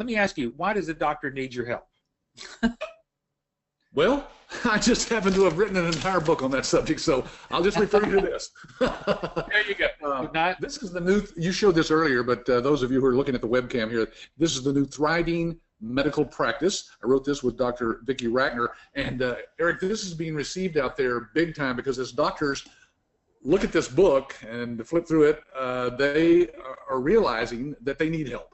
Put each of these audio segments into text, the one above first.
let me ask you, why does a doctor need your help? Well, I just happen to have written an entire book on that subject, so I'll just refer you to this. There you go. This is the new, you showed this earlier, but those of you who are looking at the webcam here, this is the new Thriving Medical Practice. I wrote this with Dr. Vicki Ratner, and Eric, this is being received out there big time because as doctors look at this book and flip through it, they are realizing that they need help.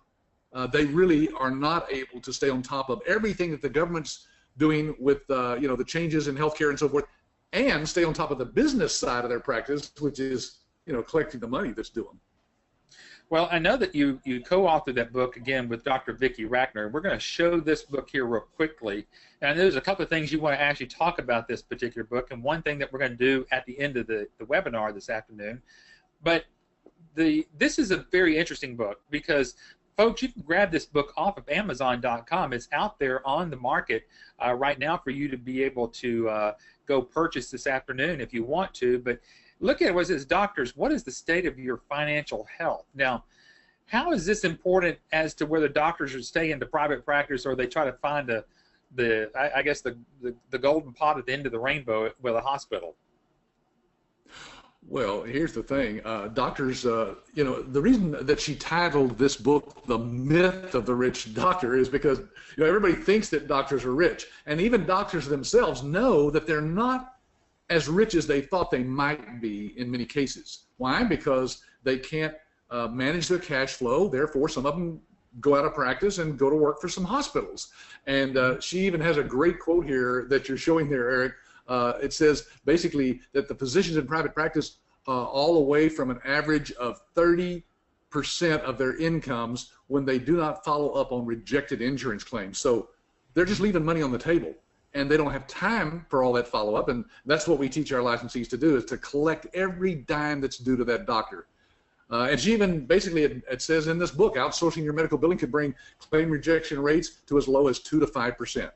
They really are not able to stay on top of everything that the government's doing with the changes in healthcare and so forth, and stay on top of the business side of their practice, which is collecting the money that's due them. Well, I know that you co-authored that book again with Dr. Vicki Ratner. We're going to show this book here real quickly, and there's a couple of things you want to actually talk about this particular book, and one thing that we're going to do at the end of the webinar this afternoon. But this is a very interesting book because, folks, you can grab this book off of Amazon.com. It's out there on the market right now for you to be able to go purchase this afternoon if you want to. But look at it, what it says, doctors, what is the state of your financial health? Now, how is this important as to whether doctors are staying into private practice or they try to find I guess the golden pot at the end of the rainbow with a hospital? Well, here's the thing. Doctors, the reason that she titled this book The Myth of the Rich Doctor is because everybody thinks that doctors are rich. And even doctors themselves know that they're not as rich as they thought they might be in many cases. Why? Because they can't manage their cash flow. Therefore, some of them go out of practice and go to work for some hospitals. And she even has a great quote here that you're showing there, Eric. It says basically that the physicians in private practice all the way from an average of 30% of their incomes when they do not follow up on rejected insurance claims. So they're just leaving money on the table, and they don't have time for all that follow-up, and that's what we teach our licensees to do, is to collect every dime that's due to that doctor. And she even basically, it says in this book, outsourcing your medical billing could bring claim rejection rates to as low as 2 to 5%.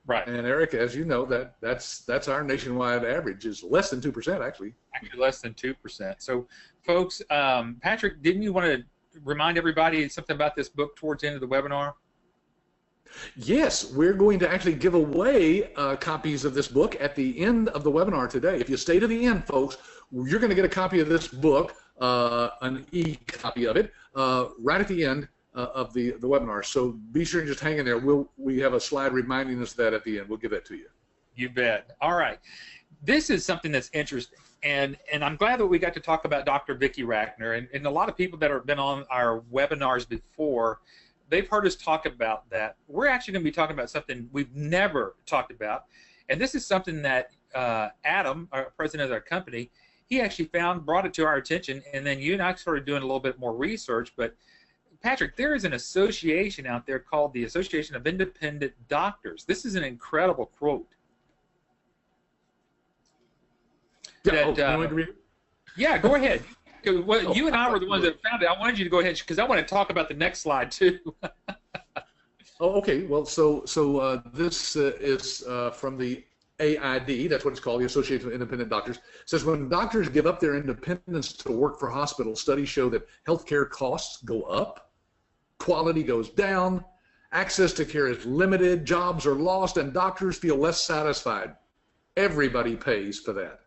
Right. And Eric, as you know, that's our nationwide average, is less than 2% actually. Actually less than 2%. So, folks, Patrick, didn't you want to remind everybody something about this book towards the end of the webinar? Yes, we're going to actually give away copies of this book at the end of the webinar today. If you stay to the end, folks, you're going to get a copy of this book, an e-copy of it, right at the end of the webinar. So be sure and just hang in there. We have a slide reminding us that at the end. We'll give that to you. You bet. All right. This is something that's interesting, and I'm glad that we got to talk about Dr. Vicki Ratner, and a lot of people that have been on our webinars before, they've heard us talk about that. We're actually going to be talking about something we've never talked about, and this is something that Adam, our president of our company, he actually brought it to our attention, and then you and I started doing a little bit more research. But Patrick, there is an association out there called the Association of Independent Doctors. This is an incredible quote. Yeah, you want to read it? Yeah, go ahead. Well, you and I were the ones that found it. I wanted you to go ahead because I want to talk about the next slide too. Oh, okay. Well, so this is from the AID. That's what it's called, the Association of Independent Doctors. It says when doctors give up their independence to work for hospitals, studies show that healthcare costs go up, quality goes down, access to care is limited, jobs are lost, and doctors feel less satisfied. Everybody pays for that.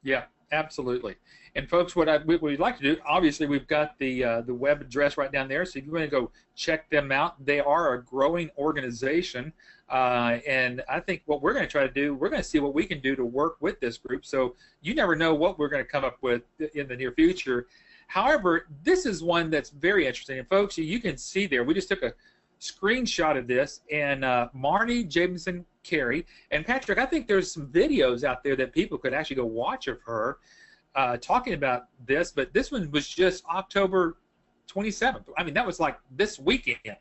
Yeah, absolutely. And folks, what we'd like to do, obviously we've got the web address right down there, so if you want to go check them out, they are a growing organization, and I think what we're going to try to do, we're going to see what we can do to work with this group, so you never know what we're going to come up with in the near future. However, this is one that's very interesting, and folks, you can see there, we just took a screenshot of this, and Marnie Jameson Carey, and Patrick, I think there's some videos out there that people could actually go watch of her talking about this, but this one was just October 27th. I mean, that was like this weekend.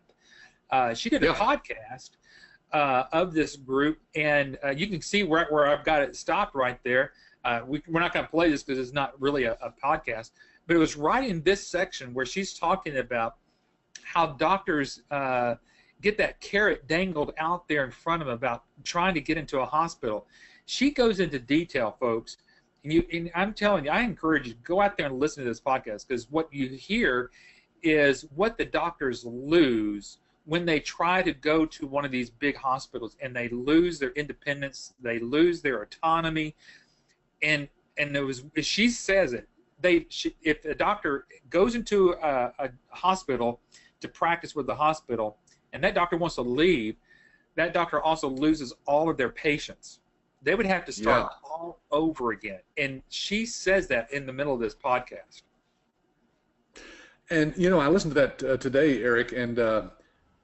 She did a podcast of this group, and you can see where I've got it stopped right there. We're not going to play this because it's not really a podcast, but it was right in this section where she's talking about how doctors get that carrot dangled out there in front of them about trying to get into a hospital. She goes into detail, folks, and I'm telling you, I encourage you to go out there and listen to this podcast, because what you hear is what the doctors lose when they try to go to one of these big hospitals and they lose their independence, they lose their autonomy, and it was, she says it, if a doctor goes into a hospital to practice with the hospital and that doctor wants to leave, that doctor also loses all of their patients. They would have to start all over again. And she says that in the middle of this podcast. And, you know, I listened to that today, Eric, and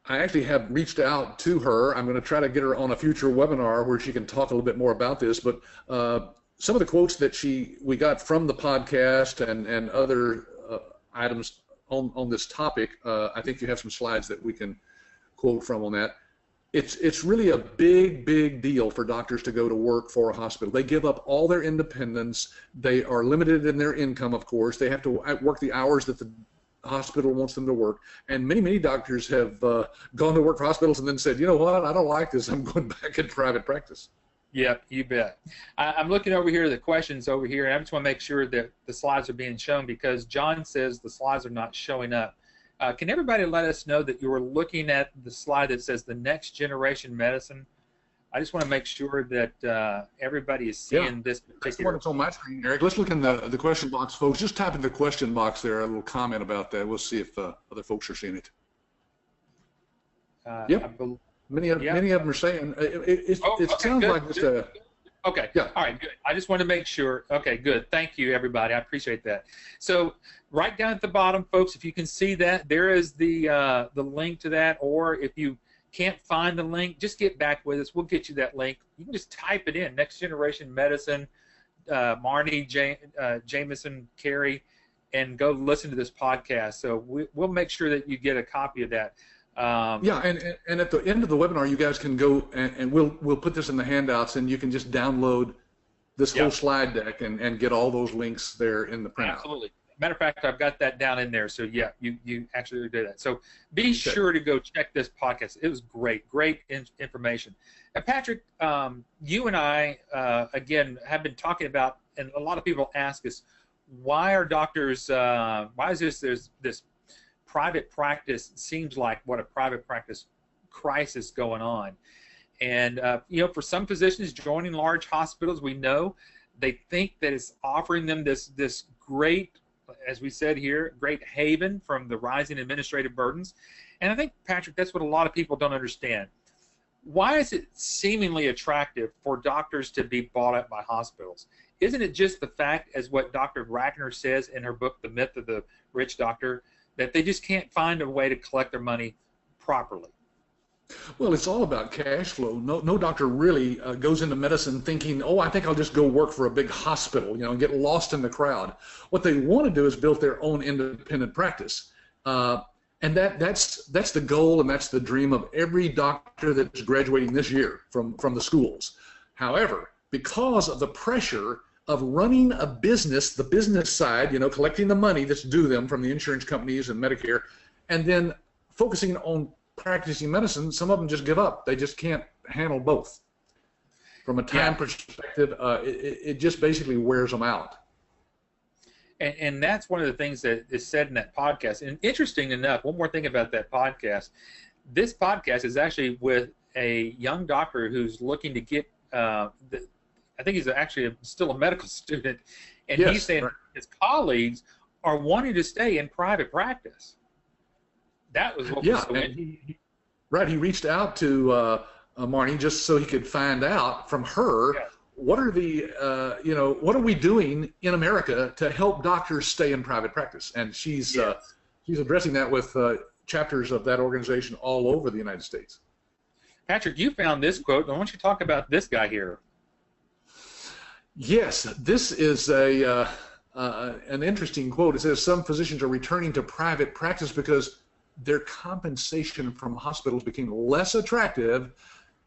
I actually have reached out to her. I'm going to try to get her on a future webinar where she can talk a little bit more about this. But some of the quotes that we got from the podcast and other items on this topic, I think you have some slides that we can quote from on that. It's really a big deal for doctors to go to work for a hospital. They give up all their independence. They are limited in their income, of course. They have to work the hours that the hospital wants them to work. And many doctors have gone to work for hospitals and then said, you know what, I don't like this. I'm going back in private practice. Yep, you bet. I'm looking over here, the questions over here, and I just want to make sure that the slides are being shown because John says the slides are not showing up. Can everybody let us know that you were looking at the slide that says the next generation medicine? I just want to make sure that everybody is seeing this particular. That's the one that's on my screen, Eric. Let's look in the question box, folks. Just type in the question box there, a little comment about that. We'll see if other folks are seeing it. Many of them are saying it sounds good, like just a. Okay. Yeah. All right. Good. I just want to make sure. Okay. Good. Thank you, everybody. I appreciate that. So, right down at the bottom, folks, if you can see that, there is the link to that. Or if you can't find the link, just get back with us. We'll get you that link. You can just type it in: Next Generation Medicine, Marnie, Jameson, Carey, and go listen to this podcast. So we'll make sure that you get a copy of that. And at the end of the webinar, you guys can go and we'll put this in the handouts, and you can just download this whole slide deck and get all those links there in the printout. Absolutely. Matter of fact, I've got that down in there. So yeah, you actually did that. So be sure to go check this podcast. It was great information. And Patrick, you and I again have been talking about, and a lot of people ask us, why are doctors? Why is there's this private practice seems like what a private practice crisis going on, and for some physicians joining large hospitals, we know they think that it's offering them this great, as we said here, great haven from the rising administrative burdens. And I think, Patrick, that's what a lot of people don't understand. Why is it seemingly attractive for doctors to be bought up by hospitals? Isn't it just the fact, as what Dr. Wagner says in her book, The Myth of the Rich Doctor, that they just can't find a way to collect their money properly? Well, it's all about cash flow. No doctor really goes into medicine thinking, oh, I think I'll just go work for a big hospital, and get lost in the crowd. What they want to do is build their own independent practice. And that's the goal, and that's the dream of every doctor that's graduating this year from the schools. However, because of the pressure of running a business, the business side, collecting the money that's due them from the insurance companies and Medicare, and then focusing on practicing medicine, some of them just give up. They just can't handle both. From a time perspective, it just basically wears them out. And that's one of the things that is said in that podcast. And interesting enough, one more thing about that podcast. This podcast is actually with a young doctor who's looking to get, I think he's actually still a medical student, and he's saying his colleagues are wanting to stay in private practice. That was what was so he reached out to Marnie just so he could find out from her what are the what are we doing in America to help doctors stay in private practice, and she's addressing that with chapters of that organization all over the United States. Patrick, you found this quote. Why don't you talk about this guy here? Yes, this is an interesting quote. It says some physicians are returning to private practice because their compensation from hospitals became less attractive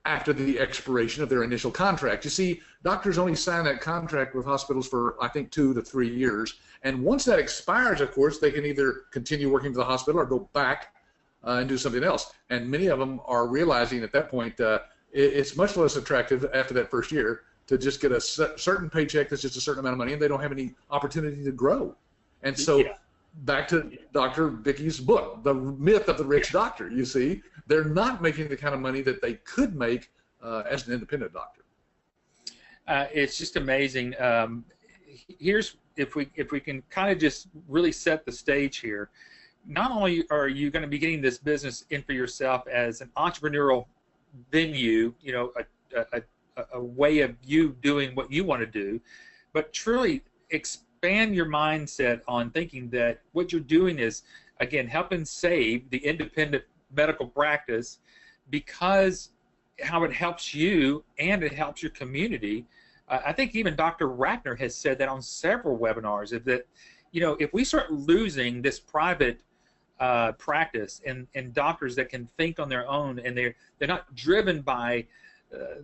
after the expiration of their initial contract. You see, doctors only sign that contract with hospitals for, I think, 2 to 3 years. And once that expires, of course, they can either continue working for the hospital or go back and do something else. And many of them are realizing at that point it's much less attractive after that first year to just get a certain paycheck that's just a certain amount of money, and they don't have any opportunity to grow. And so back to Dr. Vicky's book, The Myth of the Rich Doctor. You see, they're not making the kind of money that they could make as an independent doctor. It's just amazing. Here's if we can kind of just really set the stage here. Not only are you going to be getting this business in for yourself as an entrepreneurial venue, you know, a way of you doing what you want to do, but truly expand your mindset on thinking that what you're doing is, again, helping save the independent medical practice, because how it helps you and it helps your community. I think even Dr. Ratner has said that on several webinars, that, you know, if we start losing this private practice and doctors that can think on their own, and they're not driven by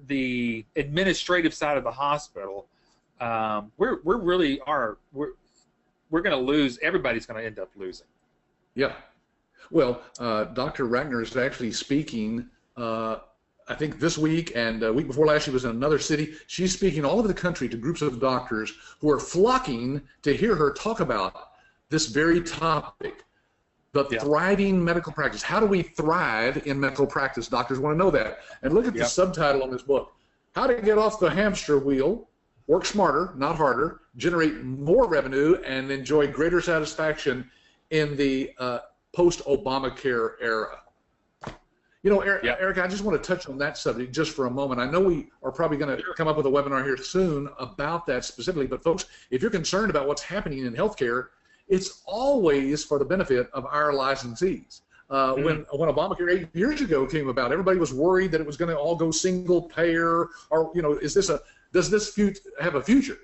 the administrative side of the hospital, we're going to lose. Everybody's going to end up losing. Yeah. Well, Dr. Ratner is actually speaking, I think this week and week before last, she was in another city. She's speaking all over the country to groups of doctors who are flocking to hear her talk about this very topic, the thriving medical practice. How do we thrive in medical practice? Doctors want to know that. And look at the subtitle on this book: How to Get Off the Hamster Wheel, Work Smarter, Not Harder, Generate More Revenue, and Enjoy Greater Satisfaction in the post-Obamacare era. You know, Eric, I just want to touch on that subject just for a moment. I know we are probably going to come up with a webinar here soon about that specifically, but folks, if you're concerned about what's happening in healthcare, it's always for the benefit of our licensees. When Obamacare 8 years ago came about, everybody was worried that it was going to all go single payer, or, you know, does this have a future?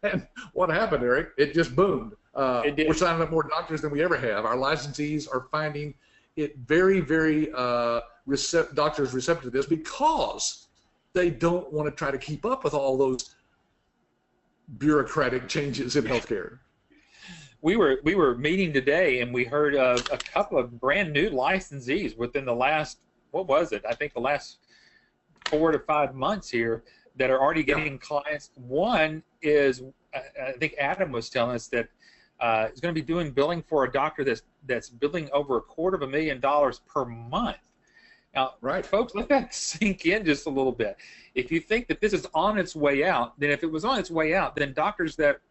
And what happened, Eric? It just boomed. We're signing up more doctors than we ever have. Our licensees are finding it very, very doctors receptive to this, because they don't want to try to keep up with all those bureaucratic changes in healthcare. We were meeting today, and we heard of a couple of brand new licensees within the last, what was it? I think the last 4 to 5 months here that are already getting clients. One is, I think Adam was telling us that is going to be doing billing for a doctor that's billing over $250,000 per month. Now, folks, let that sink in just a little bit. If you think that this is on its way out, then if it was on its way out, then doctors that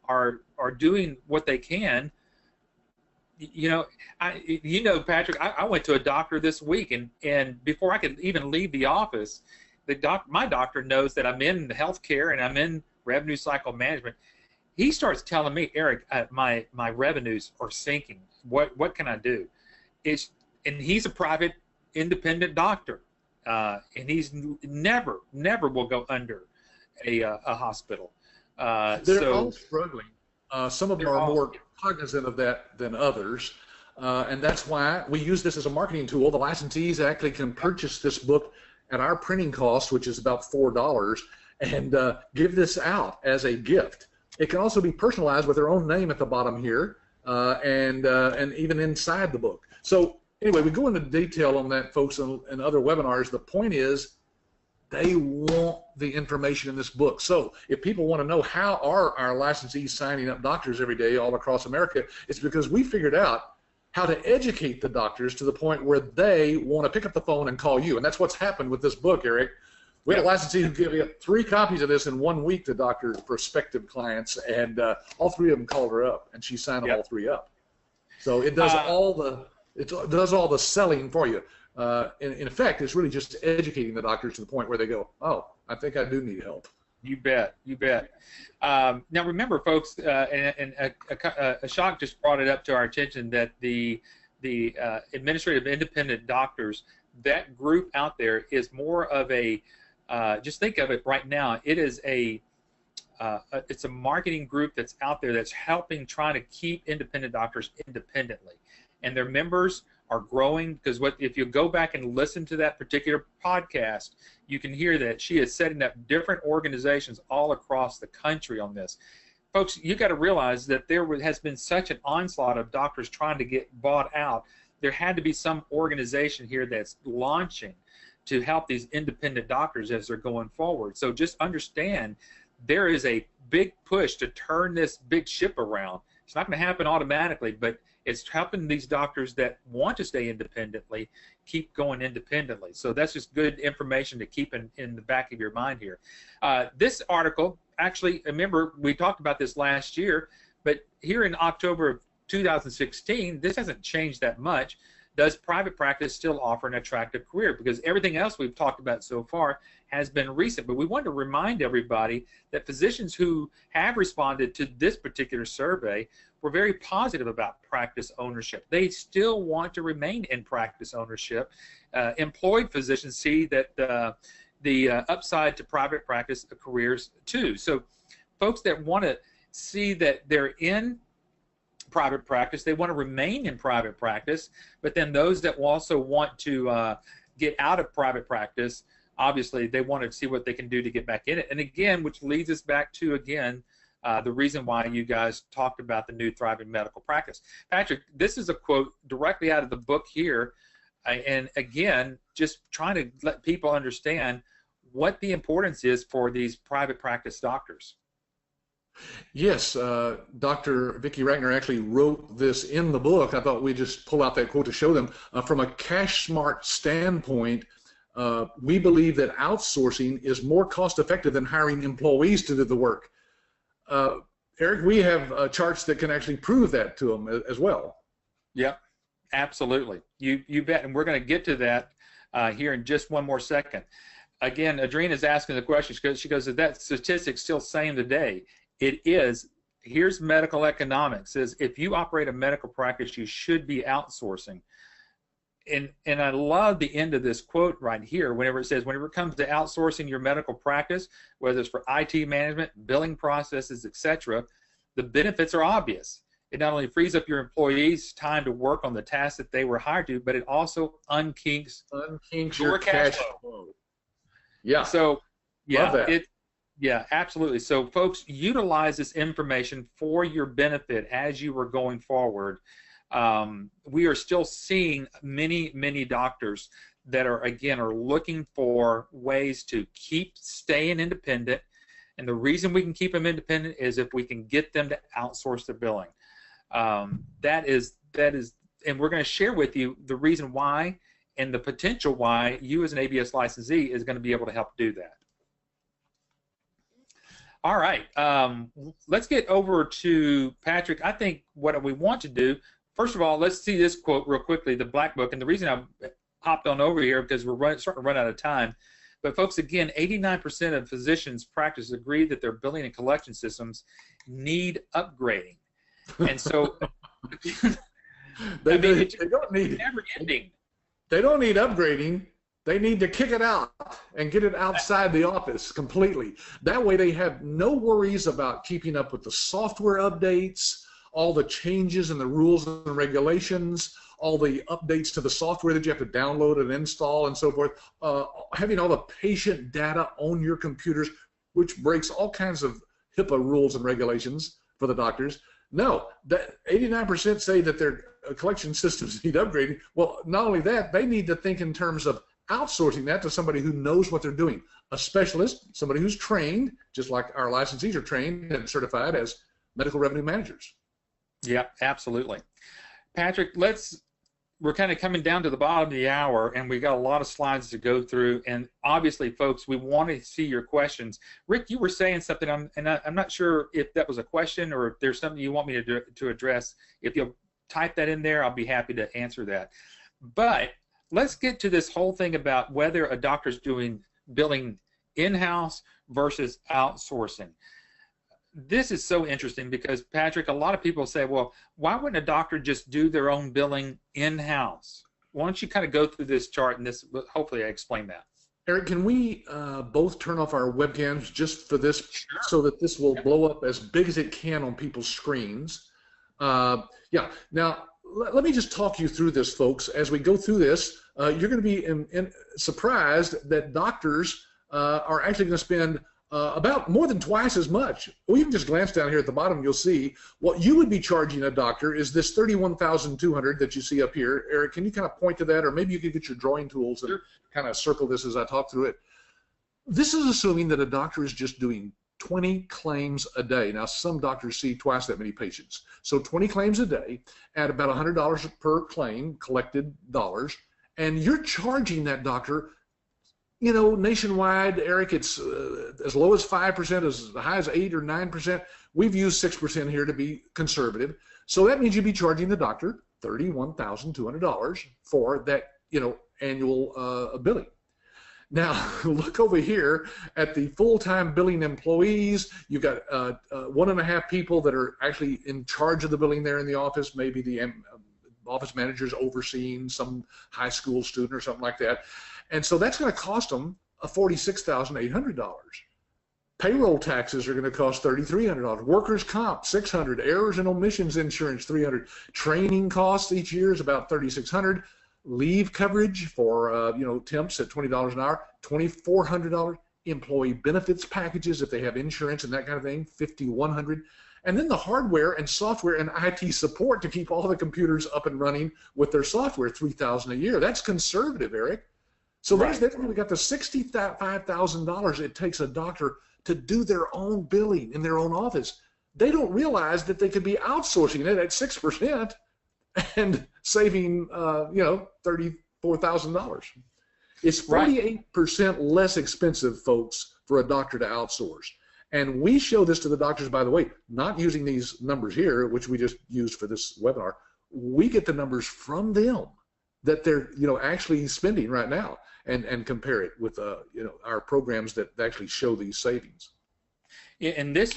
are doing what they can, you know, Patrick, I went to a doctor this week, and before I could even leave the office, my doctor knows that I'm in healthcare and I'm in revenue cycle management. He starts telling me, Eric, my revenues are sinking. What can I do? And he's a private independent doctor, and he's never will go under a hospital. They're all struggling. Some of them are more cognizant of that than others, and that's why we use this as a marketing tool. The licensees actually can purchase this book at our printing cost, which is about $4, and give this out as a gift. It can also be personalized with their own name at the bottom here, and even inside the book. So anyway, we go into detail on that, folks, in other webinars. The point is, they want the information in this book. So if people want to know how are our licensees signing up doctors every day all across America, it's because we figured out how to educate the doctors to the point where they want to pick up the phone and call you. And that's what's happened with this book, Eric. We had a licensee who gave 3 copies of this in 1 week to doctors' prospective clients, and all 3 of them called her up, and she signed them all 3 up. So it does all the selling for you. In effect, it's really just educating the doctors to the point where they go, oh, I think I do need help. You bet. Now remember, folks, and Ashok just brought it up to our attention that the administrative independent doctors, that group out there is more of a just think of it right now. It is it's a marketing group that's out there that's helping trying to keep independent doctors independently, and their members are growing, because if you go back and listen to that particular podcast, you can hear that she is setting up different organizations all across the country on this. Folks, you got to realize that there has been such an onslaught of doctors trying to get bought out. There had to be some organization here that's launching to help these independent doctors as they're going forward. So just understand, there is a big push to turn this big ship around. It's not going to happen automatically, but it's helping these doctors that want to stay independently keep going independently. So that's just good information to keep in the back of your mind here. This article, actually, remember, we talked about this last year, but here in October of 2016, this hasn't changed that much. Does private practice still offer an attractive career? Because everything else we've talked about so far has been recent. But we want to remind everybody that physicians who have responded to this particular survey were very positive about practice ownership. They still want to remain in practice ownership. Employed physicians see that the upside to private practice careers too. So folks that want to see that they're in private practice, they want to remain in private practice, but then those that also want to get out of private practice, obviously they want to see what they can do to get back in it. And again, which leads us back to, again, the reason why you guys talked about the new thriving medical practice. Patrick, this is a quote directly out of the book here, and again, just trying to let people understand what the importance is for these private practice doctors. Yes, Dr. Vicki Ragnar actually wrote this in the book. I thought we'd just pull out that quote to show them. From a cash-smart standpoint, we believe that outsourcing is more cost-effective than hiring employees to do the work. Eric, we have charts that can actually prove that to them as well. Yep, absolutely. You bet, and we're going to get to that here in just one more second. Again, Adrina's asking the question. She goes, is that statistic still same today? It is. Here's medical economics. It says if you operate a medical practice, you should be outsourcing. And I love the end of this quote right here. Whenever it says, whenever it comes to outsourcing your medical practice, whether it's for IT management, billing processes, etc., the benefits are obvious. It not only frees up your employees' time to work on the tasks that they were hired to, but it also unkinks your cash flow. Yeah. So love that. Yeah, absolutely. So, folks, utilize this information for your benefit as you are going forward. We are still seeing many doctors that are, again, are looking for ways to keep staying independent. And the reason we can keep them independent is if we can get them to outsource their billing. That is, and we're going to share with you the reason why and the potential why you as an ABS licensee is going to be able to help do that. All right, let's get over to Patrick. I think what we want to do, first of all, let's see this quote real quickly, the Black Book. And the reason I hopped on over here because we're starting to run out of time. But folks, again, 89% of physicians' practices agree that their billing and collection systems need upgrading. And so they don't need never ending. They don't need upgrading. They need to kick it out and get it outside the office completely. That way they have no worries about keeping up with the software updates, all the changes in the rules and regulations, all the updates to the software that you have to download and install and so forth, having all the patient data on your computers, which breaks all kinds of HIPAA rules and regulations for the doctors. No, that 89% say that their collection systems need upgrading. Well, not only that, they need to think in terms of outsourcing that to somebody who knows what they're doing, a specialist, somebody who's trained, just like our licensees are trained and certified as medical revenue managers. Yeah, absolutely. Patrick, we're kind of coming down to the bottom of the hour, and we've got a lot of slides to go through, and obviously, folks, we want to see your questions. Rick, you were saying something, and I'm not sure if that was a question or if there's something you want me to address. If you'll type that in there, I'll be happy to answer that. But let's get to this whole thing about whether a doctor's doing billing in-house versus outsourcing. This is so interesting because, Patrick, a lot of people say, well, why wouldn't a doctor just do their own billing in-house? Why don't you kind of go through this chart, and this, hopefully I explain that. Eric, can we both turn off our webcams just for this, sure, so that this will blow up as big as it can on people's screens? Yeah, now, let me just talk you through this, folks. As we go through this, you're going to be surprised that doctors are actually going to spend about more than twice as much. Well, you can just glance down here at the bottom, you'll see what you would be charging a doctor is this $31,200 that you see up here. Eric, can you kind of point to that, or maybe you could get your drawing tools and kind of circle this as I talk through it. This is assuming that a doctor is just doing 20 claims a day. Now, some doctors see twice that many patients. So 20 claims a day at about $100 per claim, collected dollars, and you're charging that doctor, you know, nationwide, Eric, it's as low as 5%, as high as 8 or 9%. We've used 6% here to be conservative. So that means you'd be charging the doctor $31,200 for that, you know, annual billing. Now, look over here at the full-time billing employees. You've got 1.5 people that are actually in charge of the billing there in the office, maybe the office manager's overseeing some high school student or something like that. And so that's going to cost them $46,800. Payroll taxes are going to cost $3,300. Workers' comp, $600. Errors and omissions insurance, $300. Training costs each year is about $3,600. Leave coverage for you know, temps at $20 an hour, $2,400. Employee benefits packages if they have insurance and that kind of thing, $5,100. And then the hardware and software and IT support to keep all the computers up and running with their software, $3,000 a year. That's conservative, Eric. So right. They've really got the $65,000 it takes a doctor to do their own billing in their own office. They don't realize that they could be outsourcing it at 6% and saving, you know, $34,000. It's 48% less expensive, folks, for a doctor to outsource. And we show this to the doctors, by the way, not using these numbers here, which we just used for this webinar. We get the numbers from them that they're, you know, actually spending right now, and compare it with, you know, our programs that actually show these savings. And this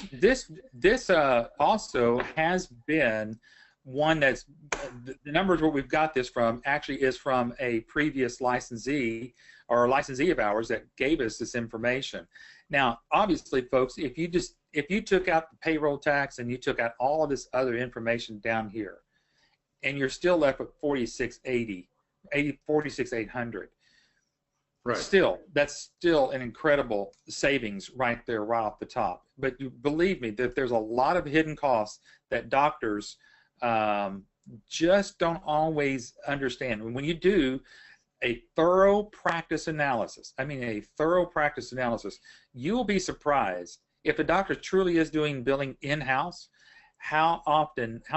also has been one that's, the numbers where we've got this from actually is from a previous licensee or licensee of ours that gave us this information. Now, obviously, folks, if you took out the payroll tax and you took out all of this other information down here, and you're still left with $46,800. Right. Still, that's still an incredible savings right there, right off the top. But you believe me that there's a lot of hidden costs that doctors just don't always understand. When you do a thorough practice analysis, you will be surprised if a doctor truly is doing billing in-house, how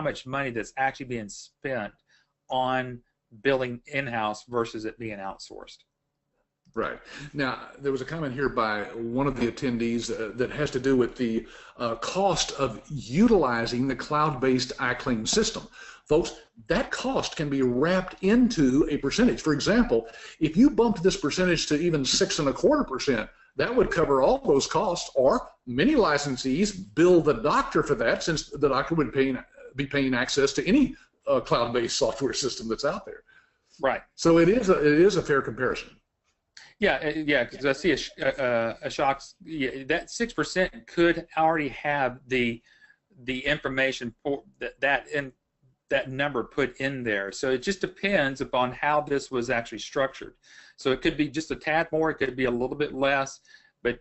much money that's actually being spent on billing in-house versus it being outsourced. Right. Now, there was a comment here by one of the attendees that has to do with the cost of utilizing the cloud-based iClaim system. Folks, that cost can be wrapped into a percentage. For example, if you bumped this percentage to even 6.25%, that would cover all those costs, or many licensees bill the doctor for that, since the doctor would be paying access to any cloud-based software system that's out there. Right. So it is a fair comparison. Yeah, because I see a shocks. Yeah, that 6% could already have the information for that number put in there. So it just depends upon how this was actually structured. So it could be just a tad more, it could be a little bit less, but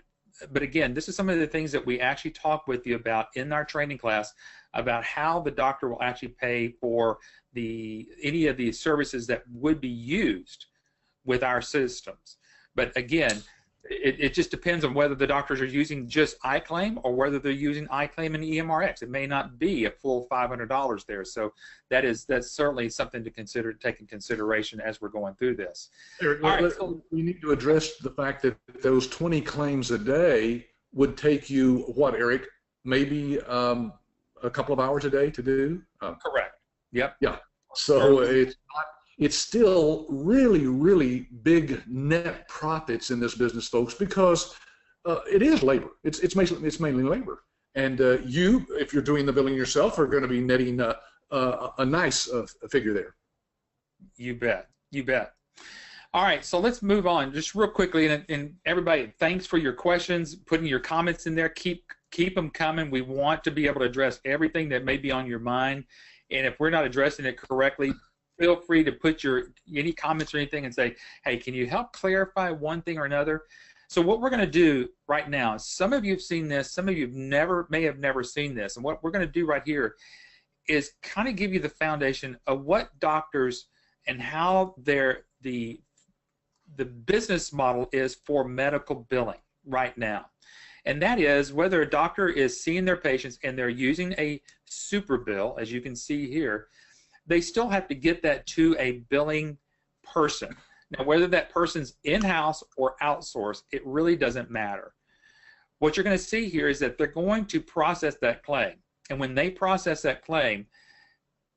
again, this is some of the things that we actually talk with you about in our training class about how the doctor will actually pay for any of the services that would be used with our systems. But again, it just depends on whether the doctors are using just iClaim or whether they're using iClaim and EMRX. It may not be a full $500 there. So that's certainly something to take in consideration as we're going through this. Eric, we need to address the fact that those 20 claims a day would take you, what, Eric, maybe a couple of hours a day to do? Correct. Yep. Yeah. So it's still really, really big net profits in this business, folks, because it is labor. It's mainly labor, and you, if you're doing the billing yourself, are going to be netting a nice figure there. You bet. You bet. All right, so let's move on just real quickly, and everybody, thanks for your questions, putting your comments in there. Keep them coming. We want to be able to address everything that may be on your mind, and if we're not addressing it correctly, feel free to put any comments or anything and say, hey, can you help clarify one thing or another? So what we're going to do right now, some of you have seen this, some of you may have never seen this, and what we're going to do right here is kind of give you the foundation of what doctors and how the business model is for medical billing right now. and that is whether a doctor is seeing their patients and they're using a super bill, as you can see here, they still have to get that to a billing person. Now, whether that person's in-house or outsourced, it really doesn't matter. What you're going to see here is that they're going to process that claim. And when they process that claim,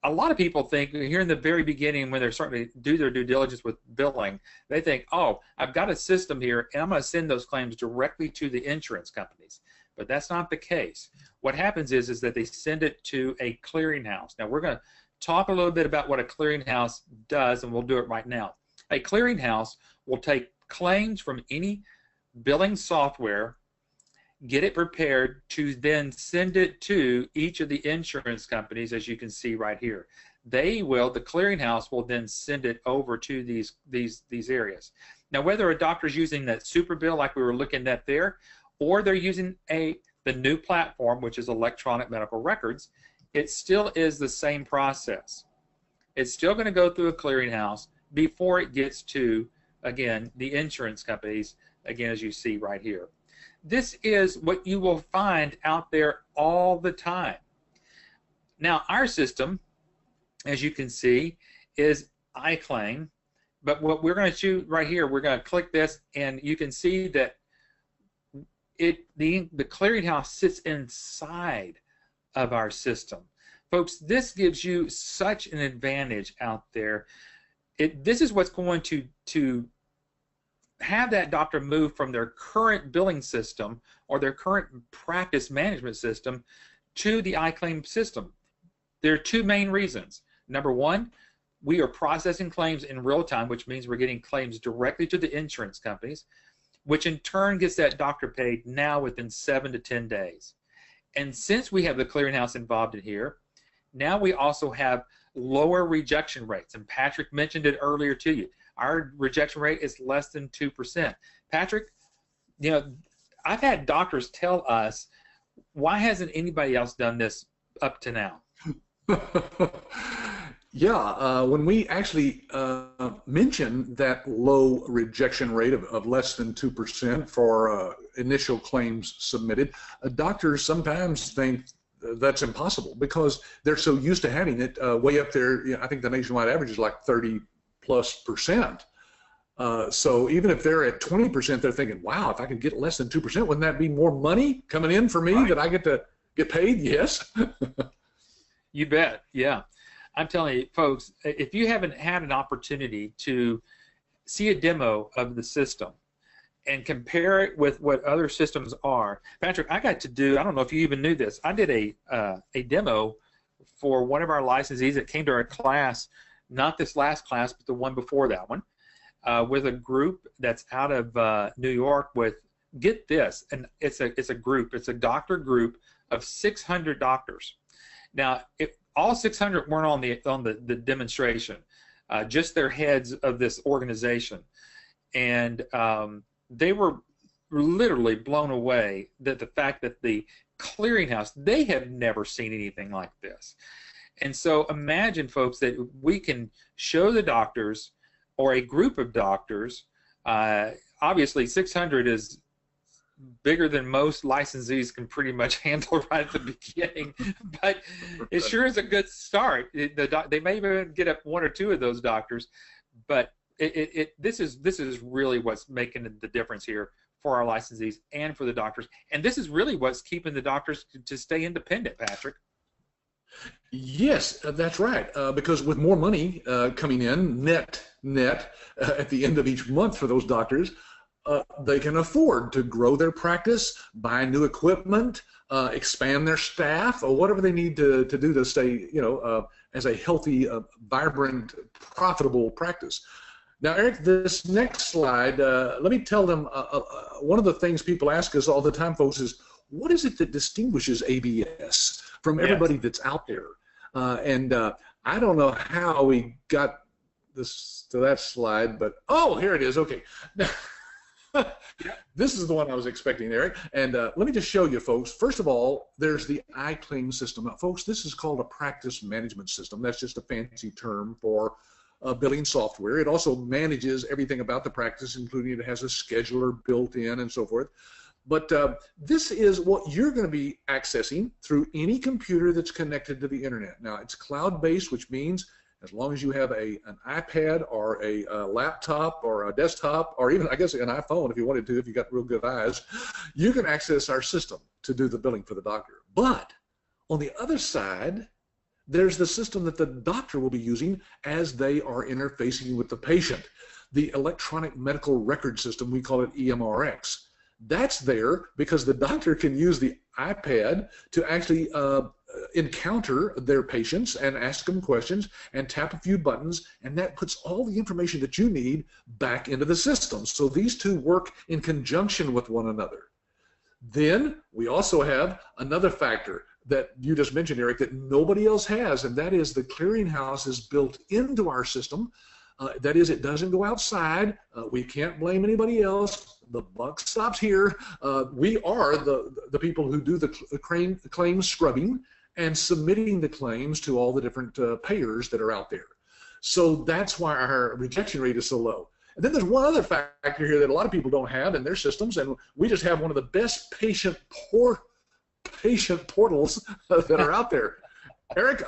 a lot of people think here in the very beginning when they're starting to do their due diligence with billing, they think, oh, I've got a system here and I'm going to send those claims directly to the insurance companies. But that's not the case. What happens is that they send it to a clearinghouse. Now, we're going to talk a little bit about what a clearinghouse does, and we'll do it right now. A clearinghouse will take claims from any billing software, get it prepared to then send it to each of the insurance companies, as you can see right here. The clearinghouse will then send it over to these areas. Now, whether a doctor's using that super bill like we were looking at there, or they're using the new platform, which is electronic medical records, it still is the same process. It's still going to go through a clearinghouse before it gets to, again, the insurance companies, again, as you see right here. This is what you will find out there all the time. Now, our system, as you can see, is iClaim, but what we're going to choose right here, we're going to click this, and you can see that the clearinghouse sits inside of our system. Folks, this gives you such an advantage out there. This is what's going to have that doctor move from their current billing system or their current practice management system to the iClaim system. There are two main reasons. Number one, we are processing claims in real time, which means we're getting claims directly to the insurance companies, which in turn gets that doctor paid now within 7 to 10 days. And since we have the clearinghouse involved in here, now we also have lower rejection rates. And Patrick mentioned it earlier to you. Our rejection rate is less than 2%. Patrick, you know, I've had doctors tell us, why hasn't anybody else done this up to now? Yeah, when we actually mention that low rejection rate of less than 2% for initial claims submitted, doctors sometimes think that's impossible because they're so used to having it way up there. You know, I think the nationwide average is like 30+%. So even if they're at 20%, they're thinking, wow, if I could get less than 2%, wouldn't that be more money coming in for me that I get to get paid? Yes. You bet, yeah. I'm telling you, folks, if you haven't had an opportunity to see a demo of the system and compare it with what other systems are, Patrick, I got to do, I don't know if you even knew this, I did a demo for one of our licensees that came to our class, not this last class, but the one before that one, with a group that's out of New York with, get this, and it's a group, it's a doctor group of 600 doctors. Now, all 600 weren't on the demonstration, just their heads of this organization, and they were literally blown away that the fact that the clearinghouse, they have never seen anything like this. And so imagine, folks, that we can show the doctors or a group of doctors, obviously 600 is bigger than most licensees can pretty much handle right at the beginning, but it sure is a good start. They may even get up one or two of those doctors, but this is really what's making the difference here for our licensees and for the doctors, and this is really what's keeping the doctors to stay independent, Patrick. Yes, that's right. Because with more money coming in, net at the end of each month for those doctors, they can afford to grow their practice, buy new equipment, expand their staff, or whatever they need to do to stay, as a healthy, vibrant, profitable practice. Now, Eric, this next slide, let me tell them one of the things people ask us all the time, folks, is what is it that distinguishes ABS from everybody that's out there? And I don't know how we got this to that slide, but oh, here it is. Okay. This is the one I was expecting, Eric. And let me just show you, folks. First of all, there's the iClaim system. Now, folks, this is called a practice management system. That's just a fancy term for billing software. It also manages everything about the practice, including it has a scheduler built in and so forth. But this is what you're going to be accessing through any computer that's connected to the internet. Now, it's cloud-based, which means as long as you have an iPad or a laptop or a desktop or even, I guess, an iPhone if you wanted to, if you got real good eyes, you can access our system to do the billing for the doctor. But on the other side, there's the system that the doctor will be using as they are interfacing with the patient. The electronic medical record system, we call it EMRX. That's there because the doctor can use the iPad to actually encounter their patients and ask them questions and tap a few buttons, and that puts all the information that you need back into the system. So these two work in conjunction with one another. Then we also have another factor that you just mentioned, Eric, that nobody else has, and that is the Clearinghouse is built into our system. That is, it doesn't go outside. We can't blame anybody else. The buck stops here. We are the people who do the claims scrubbing and submitting the claims to all the different payers that are out there. So that's why our rejection rate is so low. And then there's one other factor here that a lot of people don't have in their systems, and we just have one of the best patient portals that are out there. Eric,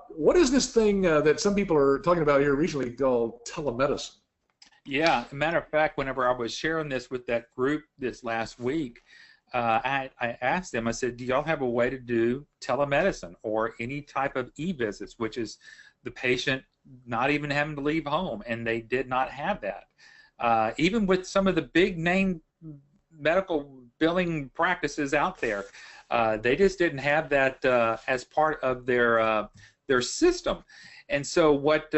what is this thing that some people are talking about here recently called telemedicine? Yeah, as a matter of fact, whenever I was sharing this with that group this last week, I asked them, I said, do y'all have a way to do telemedicine or any type of e-visits, which is the patient not even having to leave home, and they did not have that. Even with some of the big name medical billing practices out there, they just didn't have that as part of their system. And so what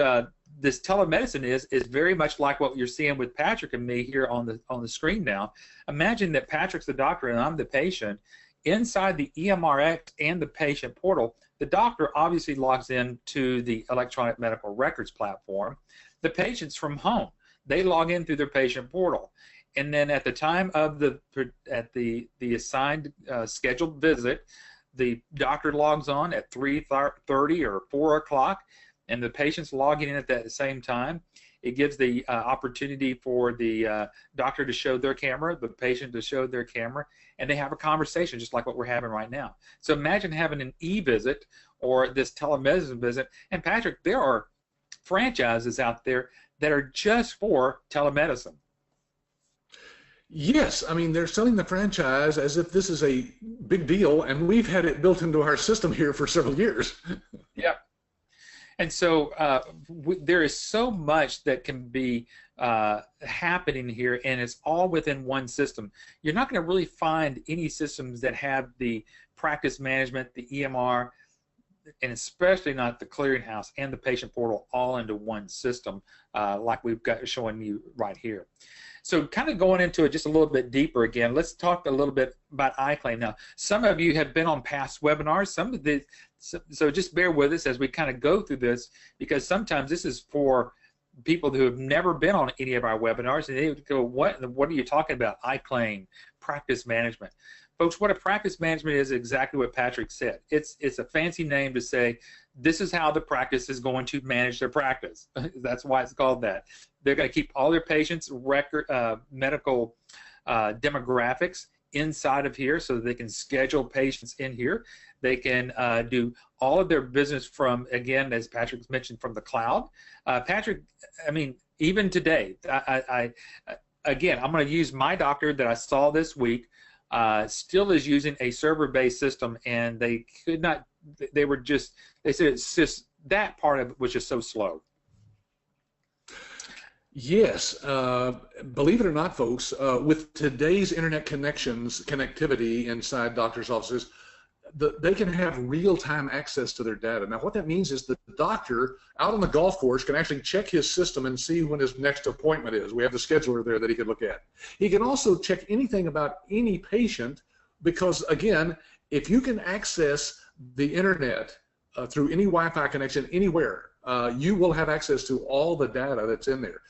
this telemedicine is very much like what you're seeing with Patrick and me here on the screen now. Imagine that Patrick's the doctor and I'm the patient. Inside the EMRX and the patient portal, the doctor obviously logs in to the electronic medical records platform. The patient's from home. They log in through their patient portal. And then at the time of the assigned scheduled visit, the doctor logs on at 3:30 or 4 o'clock, and the patient's logging in at that same time. It gives the opportunity for the doctor to show their camera, the patient to show their camera, and they have a conversation just like what we're having right now. So imagine having an e-visit or this telemedicine visit. And Patrick, there are franchises out there that are just for telemedicine. Yes, I mean, they're selling the franchise as if this is a big deal, and we've had it built into our system here for several years. Yeah. And so there is so much that can be happening here, and it's all within one system. You're not going to really find any systems that have the practice management, the EMR, and especially not the Clearinghouse and the patient portal all into one system like we've got showing you right here. So kind of going into it just a little bit deeper again, let's talk a little bit about iClaim. Now, some of you have been on past webinars. So just bear with us as we kind of go through this, because sometimes this is for people who have never been on any of our webinars, and they would go, what are you talking about? iClaim, practice management. Folks, what a practice management is exactly what Patrick said. It's a fancy name to say this is how the practice is going to manage their practice. That's why it's called that. They're going to keep all their patients' medical demographics inside of here so that they can schedule patients in here. They can do all of their business from, again, as Patrick mentioned, from the cloud. Patrick, I mean, even today, again, I'm going to use my doctor that I saw this week. Still is using a server-based system, and they could not. They said it's just that part of it was just so slow. Yes, believe it or not, folks, with today's internet connectivity inside doctors' offices, they can have real-time access to their data. Now, what that means is the doctor out on the golf course can actually check his system and see when his next appointment is. We have the scheduler there that he can look at. He can also check anything about any patient because, again, if you can access the internet through any Wi-Fi connection anywhere, you will have access to all the data that's in there.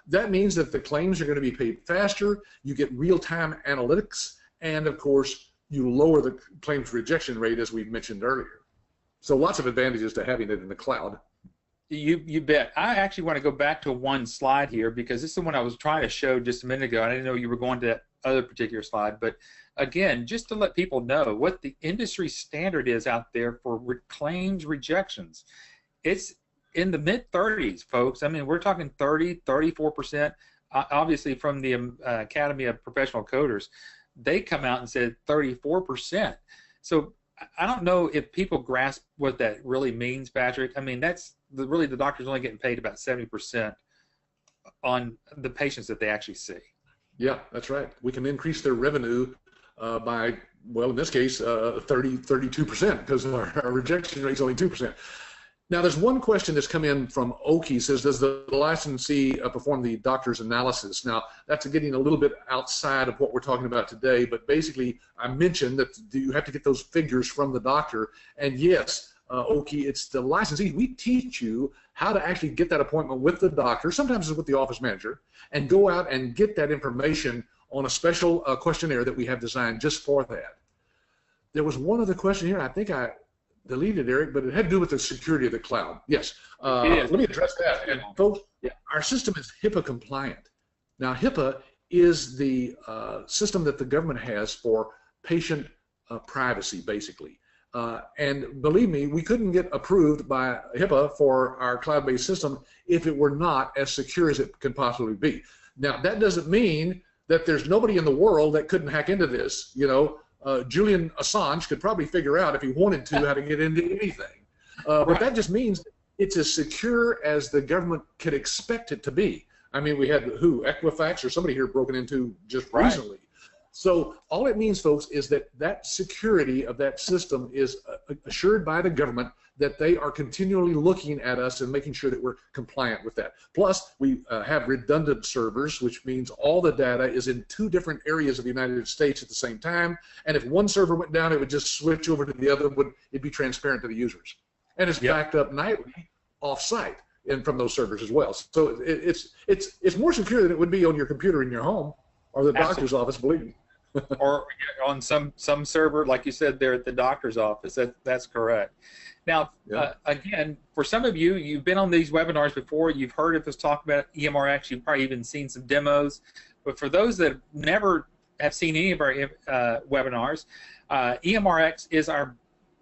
That means that the claims are going to be paid faster, you get real-time analytics, and, of course, you lower the claims rejection rate, as we mentioned earlier. So lots of advantages to having it in the cloud. You bet. I actually want to go back to one slide here because this is the one I was trying to show just a minute ago. I didn't know you were going to that other particular slide, but again, just to let people know what the industry standard is out there for claims rejections. It's in the mid-30s, folks. I mean, we're talking 30, 34%. Obviously, from the Academy of Professional Coders, they come out and said 34%. So I don't know if people grasp what that really means, Patrick. I mean, that's really the doctor's only getting paid about 70% on the patients that they actually see. Yeah, that's right. We can increase their revenue by, well, in this case, 32%, because our rejection rate is only 2%. Now, there's one question that's come in from Oki. Says, does the licensee perform the doctor's analysis? Now, that's getting a little bit outside of what we're talking about today, but basically, I mentioned that you have to get those figures from the doctor, and yes, Oki, it's the licensee. We teach you how to actually get that appointment with the doctor, sometimes it's with the office manager, and go out and get that information on a special questionnaire that we have designed just for that. There was one other question here. I think I deleted, Eric, but it had to do with the security of the cloud. Yes. Let me address that. And folks, our system is HIPAA compliant. Now, HIPAA is the system that the government has for patient privacy, basically. And believe me, we couldn't get approved by HIPAA for our cloud-based system if it were not as secure as it can possibly be. Now, that doesn't mean that there's nobody in the world that couldn't hack into this. You know, Julian Assange could probably figure out, if he wanted to, how to get into anything. But that just means it's as secure as the government could expect it to be. I mean, we had Equifax or somebody here broken into just recently. So all it means, folks, is that that security of that system is assured by the government, that they are continually looking at us and making sure that we're compliant with that. Plus, we have redundant servers, which means all the data is in 2 different areas of the United States at the same time. And if one server went down, it would just switch over to the other. It'd be transparent to the users. And it's backed up nightly off-site and from those servers as well. So it's more secure than it would be on your computer in your home or the doctor's office, believe me. Or on some server, like you said, there at the doctor's office. That's correct. Now, again, for some of you, you've been on these webinars before. You've heard of us talk about EMRX. You've probably even seen some demos. But for those that never have seen any of our webinars, EMRX is our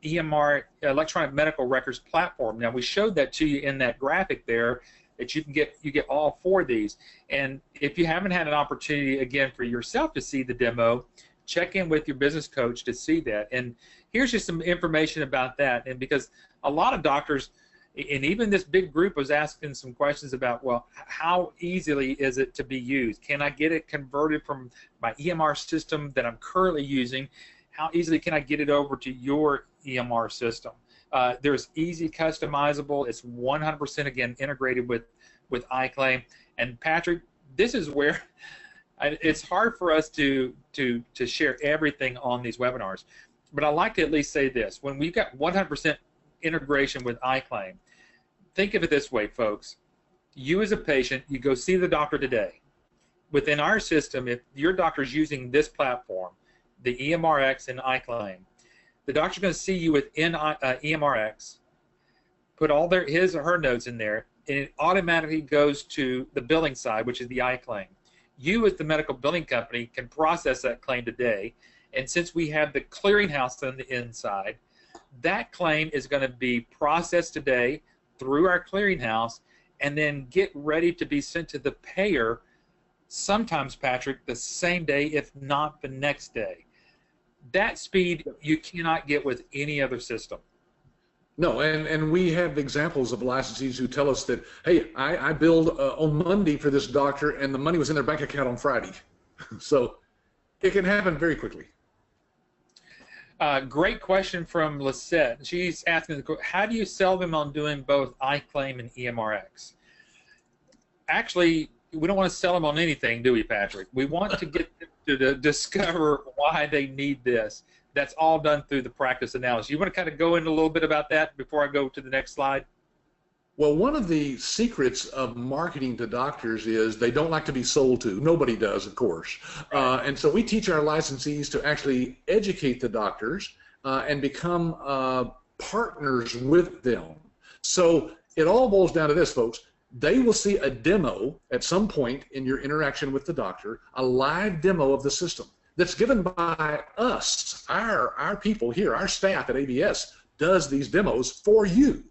EMR, electronic medical records platform. Now, we showed that to you in that graphic there, that you get all 4 of these. And if you haven't had an opportunity, again, for yourself to see the demo, check in with your business coach to see that. And here's just some information about that. And because a lot of doctors, and even this big group was asking some questions about, well, how easily is it to be used? Can I get it converted from my EMR system that I'm currently using? How easily can I get it over to your EMR system? There's easy customizable. It's 100% again integrated with iClaim. And Patrick, this is where it's hard for us to share everything on these webinars, but I like to at least say this: when we've got 100% integration with iClaim, think of it this way, folks. You as a patient, you go see the doctor today. Within our system, if your doctor's using this platform, the EMRX and iClaim, the doctor's going to see you within EMRX, put all his or her notes in there, and it automatically goes to the billing side, which is the iClaim. You, as the medical billing company, can process that claim today, and since we have the clearinghouse on the inside, that claim is going to be processed today through our clearinghouse, and then get ready to be sent to the payer, sometimes, Patrick, the same day, if not the next day. That speed you cannot get with any other system. No, and we have examples of licensees who tell us that, hey, I billed on Monday for this doctor, and the money was in their bank account on Friday. So it can happen very quickly. Great question from Lisette. She's asking, how do you sell them on doing both iClaim and EMRX? Actually, we don't want to sell them on anything, do we, Patrick? We want to get them to discover why they need this. That's all done through the practice analysis. You want to kind of go into a little bit about that before I go to the next slide? Well, one of the secrets of marketing to doctors is they don't like to be sold to. Nobody does, of course. Right. And so we teach our licensees to actually educate the doctors and become partners with them. So it all boils down to this, folks. They will see a demo at some point in your interaction with the doctor, a live demo of the system. that's given by us, our people here, our staff at ABS does these demos for you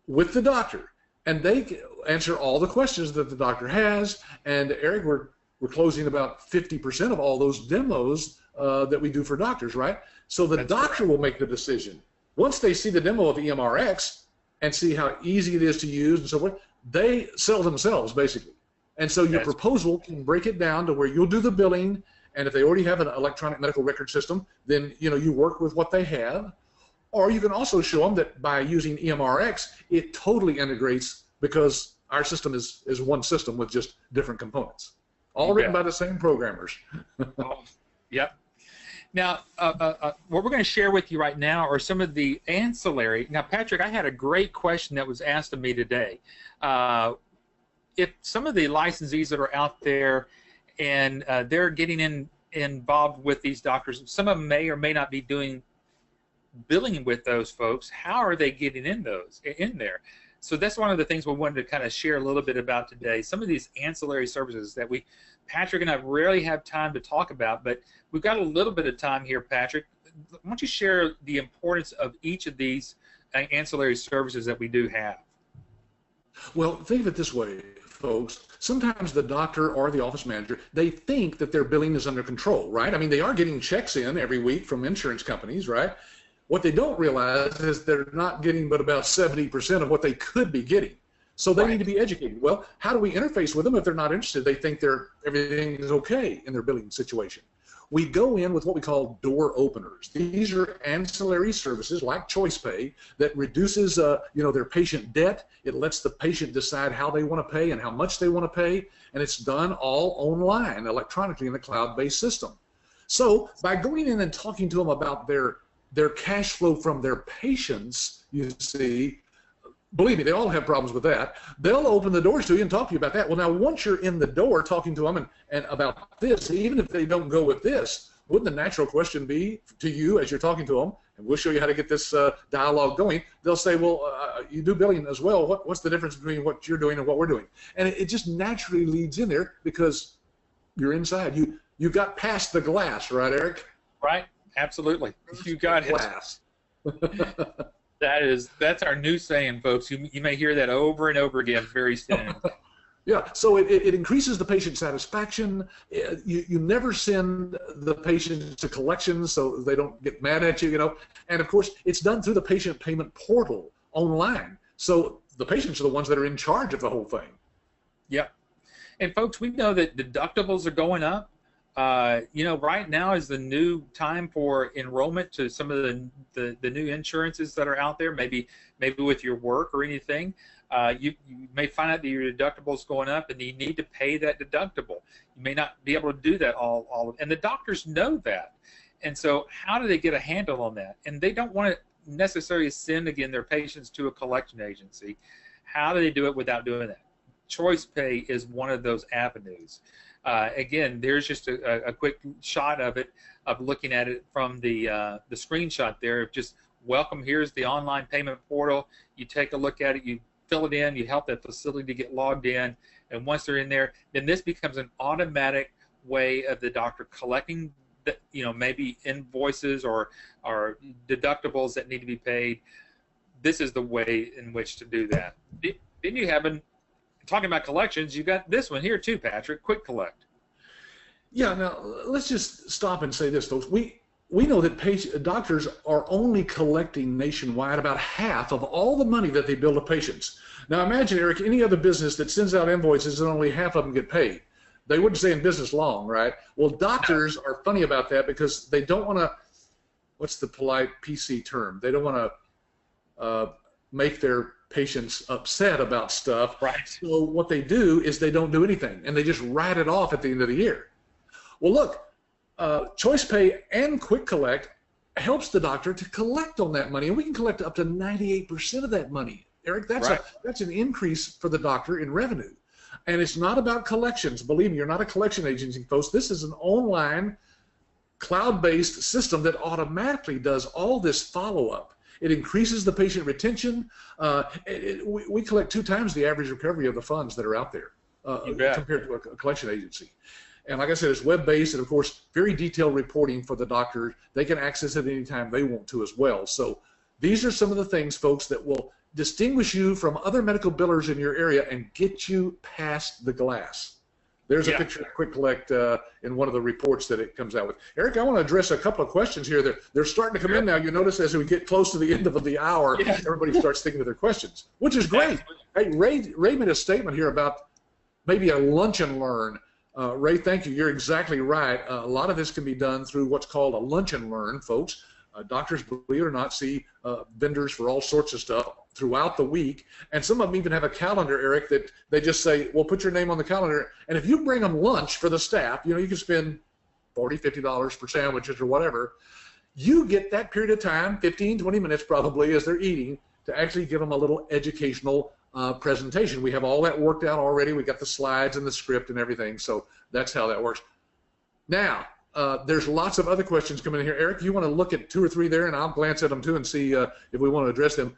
with the doctor, and they answer all the questions that the doctor has. And Eric, we're closing about 50% of all those demos that we do for doctors, right? So the doctor will make the decision. Once they see the demo of EMRX and see how easy it is to use and so forth, they sell themselves basically. And so your proposal can break it down to where you'll do the billing, and if they already have an electronic medical record system, then you work with what they have. Or you can also show them that by using EMRX, it totally integrates, because our system is one system with just different components, all written by the same programmers. Yep. Now, what we're going to share with you right now are some of the ancillary. Now, Patrick, I had a great question that was asked of me today. If some of the licensees that are out there and they're getting involved with these doctors, some of them may or may not be doing billing with those folks. How are they getting in there? So that's one of the things we wanted to kind of share a little bit about today. Some of these ancillary services that Patrick and I rarely have time to talk about, but we've got a little bit of time here, Patrick. Why don't you share the importance of each of these ancillary services that we do have? Well, think of it this way, folks. Sometimes the doctor or the office manager, they think that their billing is under control, right? I mean, they are getting checks in every week from insurance companies, right? What they don't realize is they're not getting but about 70% of what they could be getting. So they need to be educated. Well, how do we interface with them if they're not interested? They think everything is okay in their billing situation. We go in with what we call door openers. These are ancillary services like Choice Pay that reduces their patient debt. It lets the patient decide how they want to pay and how much they want to pay, and it's done all online electronically in a cloud-based system. So by going in and talking to them about their cash flow from their patients, you see, believe me, they all have problems with that. They'll open the doors to you and talk to you about that. Well, now, once you're in the door talking to them and about this, even if they don't go with this, wouldn't the natural question be to you as you're talking to them, and we'll show you how to get this dialogue going, they'll say, well, you do billing as well. What's the difference between what you're doing and what we're doing? And it just naturally leads in there because you're inside. You got past the glass, right, Eric? Right. Absolutely. You got glass. That's our new saying, folks. You may hear that over and over again very soon. Yeah, so it increases the patient satisfaction. You never send the patient to collections so they don't get mad at you, And of course, it's done through the patient payment portal online. So the patients are the ones that are in charge of the whole thing. Yep. And folks, we know that deductibles are going up. Right now is the new time for enrollment to some of the new insurances that are out there, maybe with your work or anything. You may find out that your deductible is going up and you need to pay that deductible. You may not be able to do that and the doctors know that. And so how do they get a handle on that? And they don't want to necessarily send, again, their patients to a collection agency. How do they do it without doing that? Choice Pay is one of those avenues. Again, there's just a quick shot of it, of looking at it from the screenshot there of just, welcome, here's the online payment portal. You take a look at it, you fill it in, you help that facility to get logged in, and once they're in there, then this becomes an automatic way of the doctor collecting, maybe invoices or deductibles that need to be paid. This is the way in which to do that. Then you have talking about collections, you got this one here too, Patrick, Quick Collect. Yeah, now let's just stop and say this, folks. We know that doctors are only collecting nationwide about half of all the money that they bill to patients. Now imagine, Eric, any other business that sends out invoices and only half of them get paid. They wouldn't stay in business long, right? Well, doctors are funny about that because they don't want to, what's the polite PC term? They don't want to make their patients upset about stuff. Right. So what they do is they don't do anything, and they just write it off at the end of the year. Well, look, Choice Pay and Quick Collect helps the doctor to collect on that money, and we can collect up to 98% of that money. Eric, that's an increase for the doctor in revenue. And it's not about collections. Believe me, you're not a collection agency, folks. This is an online, cloud-based system that automatically does all this follow-up. It increases the patient retention. We collect 2 times the average recovery of the funds that are out there compared to a collection agency. And like I said, it's web-based, and of course, very detailed reporting for the doctors. They can access it anytime they want to as well. So these are some of the things, folks, that will distinguish you from other medical billers in your area and get you past the glass. There's a picture of Quick Collect in one of the reports that it comes out with. Eric, I want to address a couple of questions here. They're starting to come in now. You notice as we get close to the end of the hour, everybody starts thinking of their questions, which is great. Hey, Ray made a statement here about maybe a lunch and learn. Ray, thank you. You're exactly right. A lot of this can be done through what's called a lunch and learn, folks. Doctors, believe it or not, see vendors for all sorts of stuff throughout the week, and some of them even have a calendar, Eric, that they just say, well, put your name on the calendar, and if you bring them lunch for the staff, you know, you can spend $40, $50 for sandwiches or whatever, you get that period of time, 15, 20 minutes probably, as they're eating, to actually give them a little educational presentation. We have all that worked out already. We got the slides and the script and everything, so that's how that works. Now, there's lots of other questions coming in here. Eric, you want to look at 2 or 3 there, and I'll glance at them too and see if we want to address them.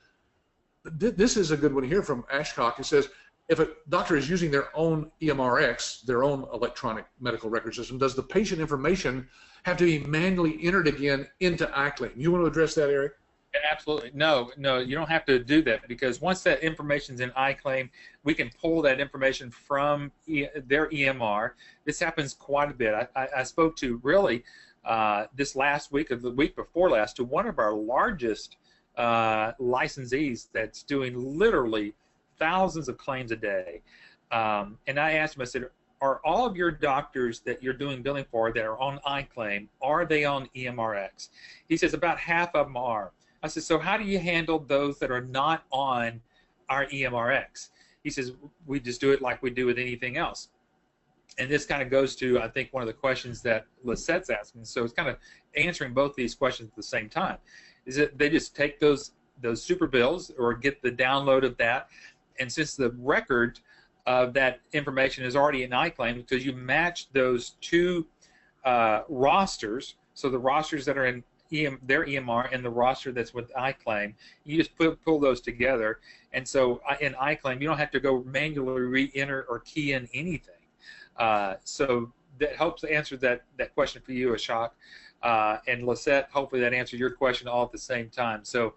This is a good one here from Ashcock. It says, if a doctor is using their own EMRX, their own electronic medical record system, does the patient information have to be manually entered again into iClaim? You want to address that, Eric? Absolutely. No, you don't have to do that, because once that information's in iClaim, we can pull that information from their EMR. This happens quite a bit. I spoke to really this last week or the week before last to one of our largest licensees that's doing literally thousands of claims a day. And I asked him, I said, are all of your doctors that you're doing billing for that are on iClaim, are they on EMRX? He says about half of them are. I said, so how do you handle those that are not on our EMRX? He says, we just do it like we do with anything else. And this kind of goes to, I think, one of the questions that Lisette's asking. So it's kind of answering both these questions at the same time. Is that they just take those super bills or get the download of that, and since the record of that information is already in iClaim, because you match those two rosters, so the rosters that are in their EMR and the roster that's with iClaim, you just pull those together, and so in iClaim you don't have to go manually re-enter or key in anything. So that helps answer that question for you, Ashok. And Lisette, hopefully that answered your question all at the same time. So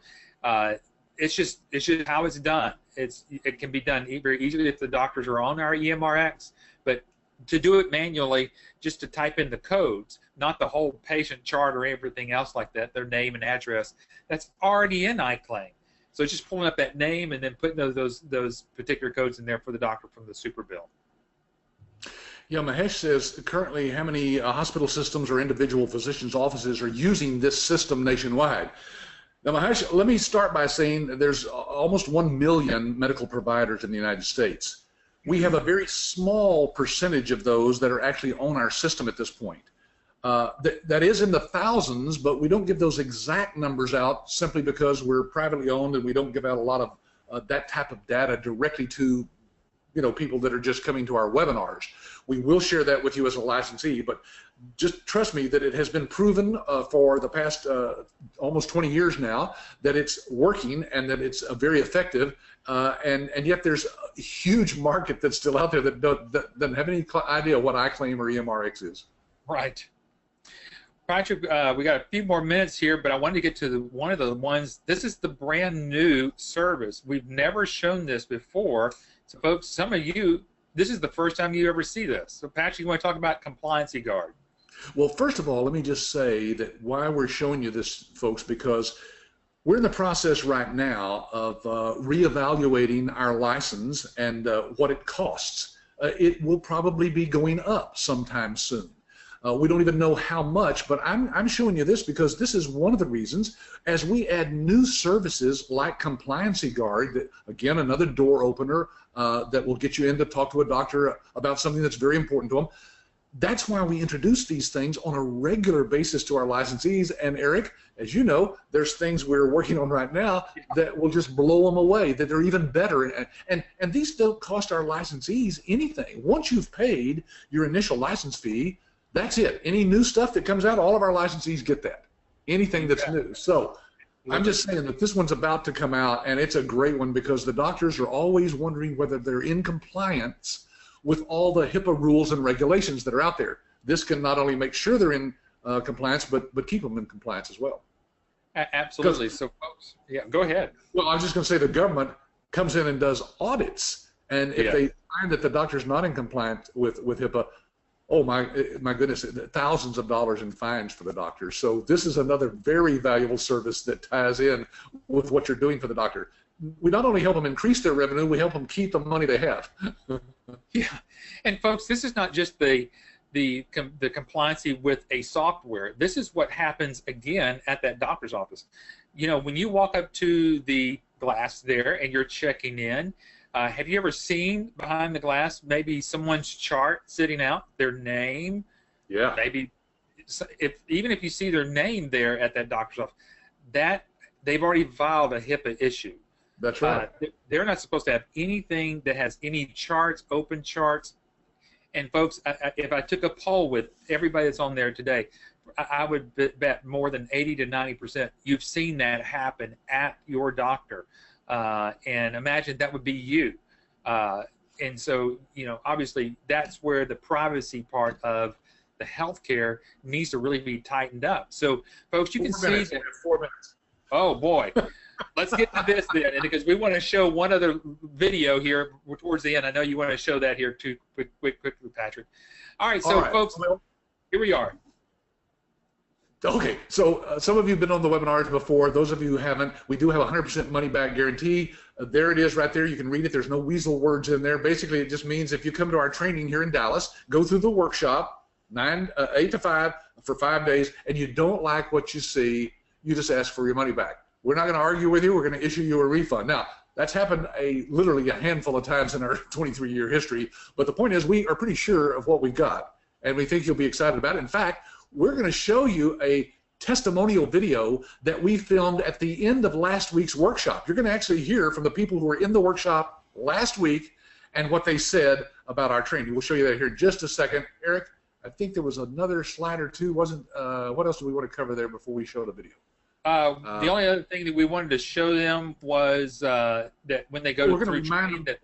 it's just how it's done. It can be done very easily if the doctors are on our EMRX, but to do it manually, just to type in the codes, not the whole patient chart or everything else like that, their name and address, that's already in iClaim. So it's just pulling up that name and then putting those particular codes in there for the doctor from the super bill. Yeah, Mahesh says, currently how many hospital systems or individual physicians' offices are using this system nationwide? Now, Mahesh, let me start by saying that there's almost 1 million medical providers in the United States. We have a very small percentage of those that are actually on our system at this point. That is in the thousands, but we don't give those exact numbers out simply because we're privately owned and we don't give out a lot of that type of data directly to people that are just coming to our webinars. We will share that with you as a licensee, but just trust me that it has been proven for the past almost 20 years now that it's working and that it's very effective, and yet there's a huge market that's still out there that doesn't have any idea what iClaim or EMRX is. Right. Patrick, we got a few more minutes here, but I wanted to get to one of the ones. This is the brand new service. We've never shown this before. So, folks, some of you, this is the first time you ever see this. So, Patrick, you want to talk about Compliancy Guard? Well, first of all, let me just say that why we're showing you this, folks, because we're in the process right now of reevaluating our license and what it costs. It will probably be going up sometime soon. We don't even know how much, but I'm showing you this because this is one of the reasons as we add new services like Compliancy Guard, that, again, another door opener that will get you in to talk to a doctor about something that's very important to them. That's why we introduce these things on a regular basis to our licensees. And Eric, as you know, there's things we're working on right now that will just blow them away, that are even better. And these don't cost our licensees anything. Once you've paid your initial license fee, that's it. Any new stuff that comes out, all of our licensees get that. Anything that's new. So I'm just saying that this one's about to come out, and it's a great one because the doctors are always wondering whether they're in compliance with all the HIPAA rules and regulations that are out there. This can not only make sure they're in compliance, but keep them in compliance as well. Absolutely. So, folks, yeah, go ahead. Well, I was just going to say the government comes in and does audits, and if they find that the doctor's not in compliance with HIPAA, oh my goodness, thousands of dollars in fines for the doctor. So this is another very valuable service that ties in with what you're doing for the doctor. We not only help them increase their revenue, we help them keep the money they have. Yeah, and folks, this is not just the compliancy with a software. This is what happens again at that doctor's office. You know, when you walk up to the glass there and you're checking in, have you ever seen behind the glass maybe someone's chart sitting out, their name? Yeah. Maybe even if you see their name there at that doctor's office, that they've already filed a HIPAA issue. That's right. They're not supposed to have anything that has any charts, open charts. And folks, if I took a poll with everybody that's on there today, I would bet more than 80 to 90% you've seen that happen at your doctor. And imagine that would be you. And so, you know, obviously that's where the privacy part of the healthcare needs to really be tightened up. So, folks, you can see that. 4 minutes. Oh boy, let's get to this then, because we want to show one other video here towards the end. I know you want to show that here too, quickly, Patrick. All right, so folks, here we are. Okay, so some of you have been on the webinars before. Those of you who haven't, we do have a 100% money back guarantee. There it is right there. You can read it. There's no weasel words in there. Basically, it just means if you come to our training here in Dallas, go through the workshop, 8 to 5 for 5 days, and you don't like what you see, you just ask for your money back. We're not going to argue with you. We're going to issue you a refund. Now, that's happened literally a handful of times in our 23-year history, but the point is we are pretty sure of what we got, and we think you'll be excited about it. In fact, we're going to show you a testimonial video that we filmed at the end of last week's workshop. You're going to actually hear from the people who were in the workshop last week and what they said about our training. We'll show you that here in just a second. Eric, I think there was another slide or two. What else do we want to cover there before we show the video? The only other thing that we wanted to show them was that when they go through training, that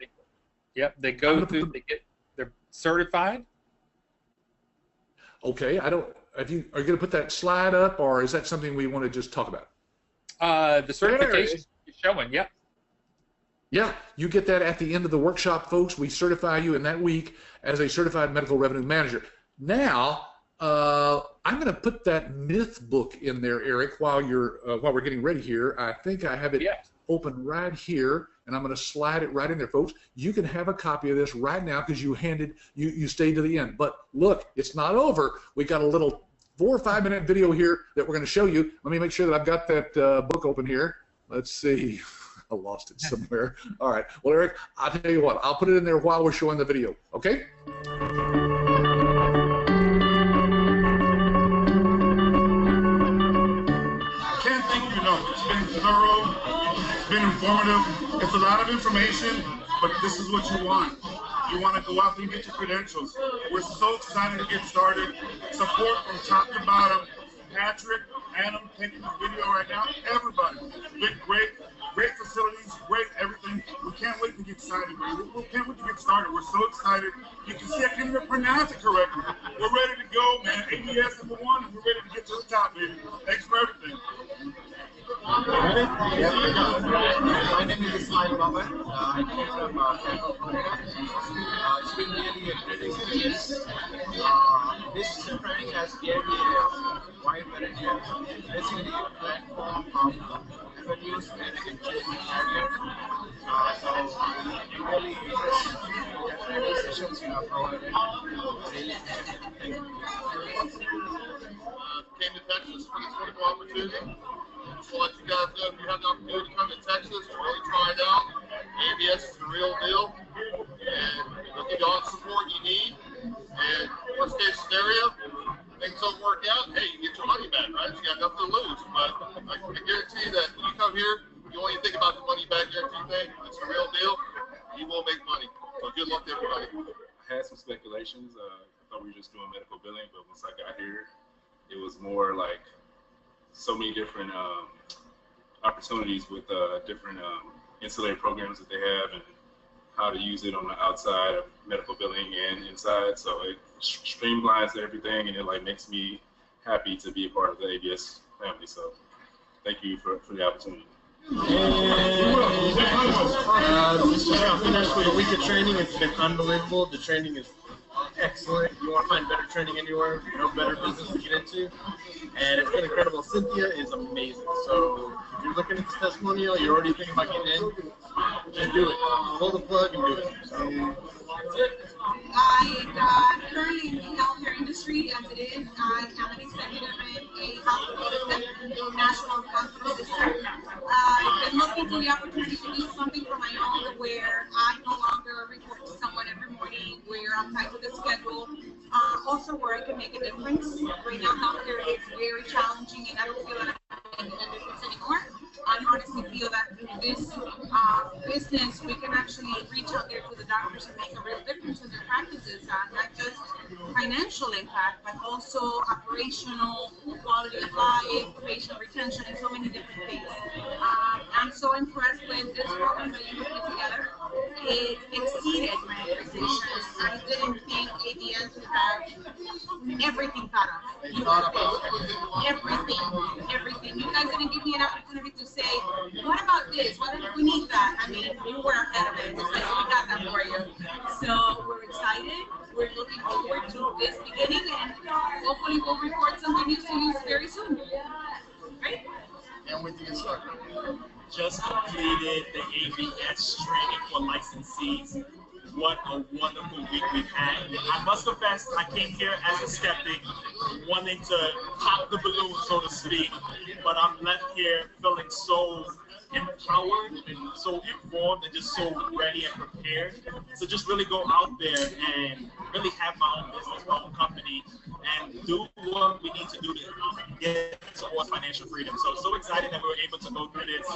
they're certified. Okay, are you going to put that slide up, or is that something we want to just talk about? The certification is showing, yep. Yeah, you get that at the end of the workshop, folks. We certify you in that week as a certified medical revenue manager. Now, I'm going to put that myth book in there, Eric, while we're getting ready here. I think I have it open right here, and I'm going to slide it right in there, folks. You can have a copy of this right now because you stayed to the end. But look, it's not over. We got a little 4 or 5 minute video here that we're going to show you. Let me make sure that I've got that book open here. Let's see. I lost it somewhere. All right. Well, Eric, I'll tell you what. I'll put it in there while we're showing the video. Okay? It's been thorough, it's been informative, it's a lot of information, but this is what you want. You want to go out there and get your credentials. We're so excited to get started. Support from top to bottom. Patrick, Adam, taking this video right now, everybody. Been great facilities, great everything. We can't wait to get started, man. We can't wait to get started. We're so excited. You can see I can't even pronounce it correctly. We're ready to go, man. ABS #1, and we're ready to get to the top, baby. Thanks for everything. My name is Ismail Mohammed. I came from it's been nearly a great experience. This training has given me a wide variety of basically a platform of avenues where I can change my career. So I'm really interested in the training sessions you have provided. Really appreciate it. Thank you. Came to Texas for this wonderful opportunity. Just to let you guys know, if you have the opportunity to come to Texas, really try it out. ABS is the real deal, and they'll give you all the support you need. And worst case scenario, things don't work out, hey, you get your money back, right? You got nothing to lose. But I guarantee you that when you come here, you only think about the money back guarantee thing. It's the real deal. You will make money. So good luck to everybody. I had some speculations. I thought we were just doing medical billing, but once I got here, it was more like so many different opportunities with different ancillary programs that they have, and how to use it on the outside of medical billing and inside. So it streamlines everything, and it like makes me happy to be a part of the ABS family. So thank you for the opportunity. This is how finished for the week of training. It's been unbelievable. The training is excellent. You want to find better training anywhere, no better business to get into. And it's been incredible. Cynthia is amazing. So if you're looking at this testimonial, you're already thinking about getting in, just do it. Pull the plug and do it. So. I currently in the healthcare industry as it is. I am an executive in a hospital system, national hospital system. I've been looking for the opportunity to do something for my own where I no longer report to someone every morning, where I'm tied to the schedule, also where I can make a difference. Right now healthcare is very challenging and I don't feel that I'm making a difference anymore. I honestly feel that through this business, we can actually reach out there to the doctors and make a real difference in their practices, not just financial impact, but also operational, quality of life, patient retention, and so many different things. I'm so impressed with this program that you put together. It exceeded my expectations. I didn't think ABS would have everything thought of. You everything. You guys didn't give me an opportunity to say, what about this? What if we need that? I mean, you were ahead of it. It's like, we got that for you. So we're excited. We're looking forward to this beginning, and hopefully we'll report something new to you very soon. Right? And with the instructor. Just completed the ABS training for licensees. What a wonderful week we've had. I must confess, I came here as a skeptic, wanting to pop the balloon, so to speak, but I'm left here feeling so empowered and so informed and just so ready and prepared to just really go out there and really have my own business, my own company, and do what we need to do to get towards financial freedom. So excited that we were able to go through this.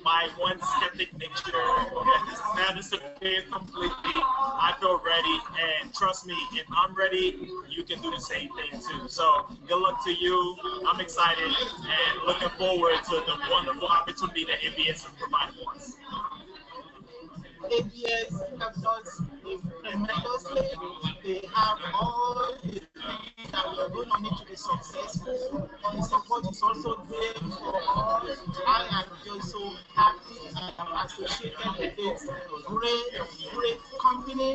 My one skeptic nature has now disappeared completely. I feel ready, and trust me, if I'm ready, you can do the same thing too. So good luck to you. I'm excited and looking forward to the wonderful opportunity that ABS will provide for us. ABS helps us tremendously. They have all the things that we're going to need to be successful. The support is also there for us. I am just so happy and I'm associated with this great company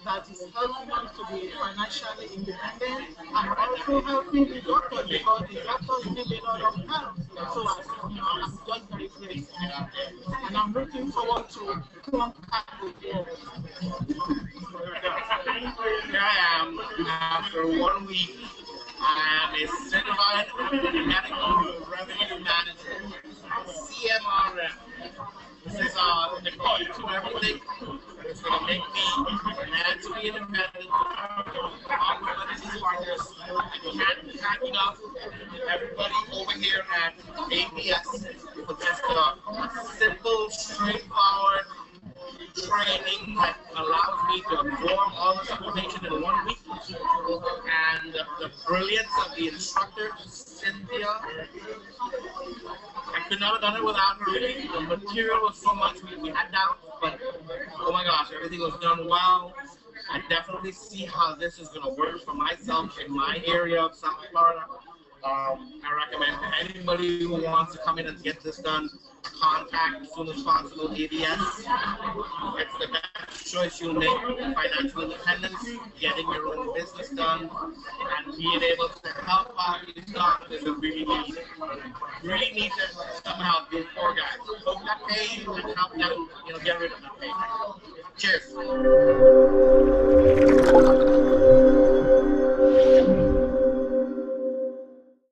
that is helping us to be financially independent and also helping the doctors because the doctors need a lot of help. So I'm just very grateful. And I'm looking forward to contact with you. Here I am after 1 week. I am a certified medical revenue manager, CMRM. This is the key to everything. It's going to make me financially independent. Opportunities partners. I can't be happy enough with everybody over here at ABS for just a simple, straightforward training that allows me to absorb all this information in 1 week. And the brilliance of the instructor, Cynthia. I could not have done it without her. Really. The material was so much we had down, but oh my gosh, everything was done well. I definitely see how this is going to work for myself in my area of South Florida. I recommend anybody who wants to come in and get this done, contact as soon as possible ABS. It's the best choice you'll make. Financial independence, getting your own business done, and being able to help out your doctors who really need some help. These poor guys. So that pain and help them, get rid of that pain. Cheers.